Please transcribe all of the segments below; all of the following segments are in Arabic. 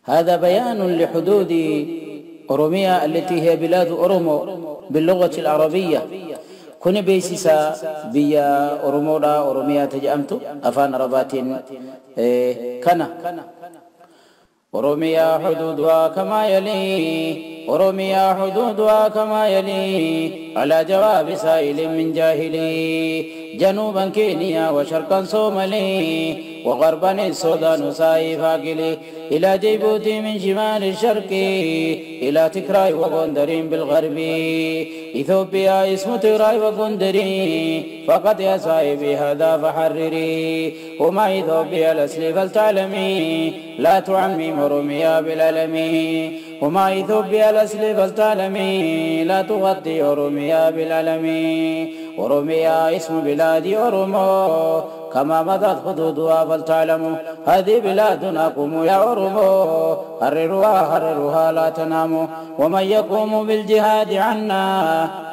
هذا بيان لحدود أوروميا التي هي بلاد أورومو باللغة العربية. كن بيسيسا بيا أورومودا أوروميا تجأمتو أفان ربات كنا أوروميا حدودها كما يلي أوروميا حدودها كما يلي على جواب سائل من جاهلي جنوبا كينيا وشرقا صومالي وغربا السودان ساي فاقلي إلى جيبوتي من شمال الشرق إلى تكراي وغندرين بالغرب إثيوبيا اسم تكراي وغندرين فقط يا صاحبي هذا فحرري وما إثيوبيا الأصل فلتعلمي لا تعمم أوروميا بالعلمي وما إثيوبيا الأصل فلتعلمي لا تغطي أوروميا بالعلمي أوروميا اسم بلاد أورومو كما مضت حدودها فلتعلموا هذه بلادنا قوموا يا أورومو حرروها لا تناموا ومن يقوم بالجهاد عنا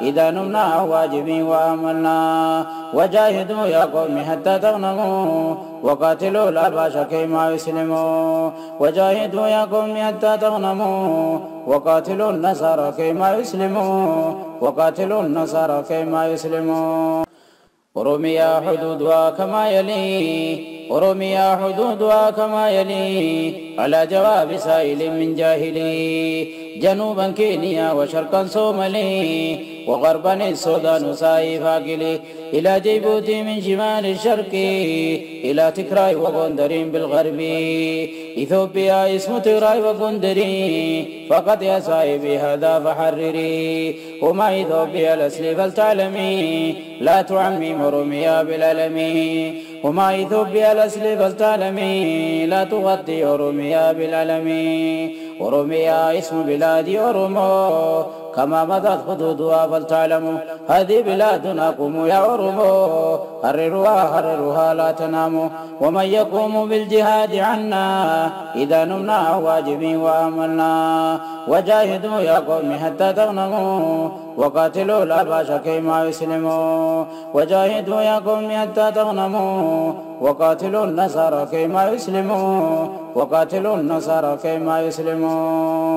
إذا نمنا واجبين وأملنا وجاهدوا يا قوم حتى تغنموا وقاتلوا الأباش كيما يسلموا وجاهدوا يا قوم حتى تغنموا وقاتلوا النصارى كيما يسلموا وقاتلوا النصارى كيما يسلموا أوروميا حدودها كما يلي أوروميا حدودها كما يلي على جواب سائل من جاهلي جنوبا كينيا وشرقا صومالي وغربا السودان ساي فاقلي إلى جيبوتي من شمال الشرق إلى تكراي وغندرين بالغرب إثيوبيا اسم تكراي وغندرين فقط يا صاحبي هذا فحرري وما إثيوبيا الأصل فلتعلمي لا تعمم أوروميا بالعلمي وما إثيوبيا الأصل فلتعلمي لا تغطي أوروميا بالعلمي أوروميا اسم بلاد أورومو كما مضت حدودها فلتعلموا هذه بلادنا قوموا يا أورومو حرروها لا تناموا ومن يقوم بالجهاد عنا إذا نمنا واجبين وأملنا وجاهدوا يا قوم حتى تغنموا وقاتلوا الأباش كيما يسلموا وجاهدوا يا قوم حتى تغنموا وقاتلوا النصارى كيما يسلموا وقاتلوا النصارى كيما يسلموا.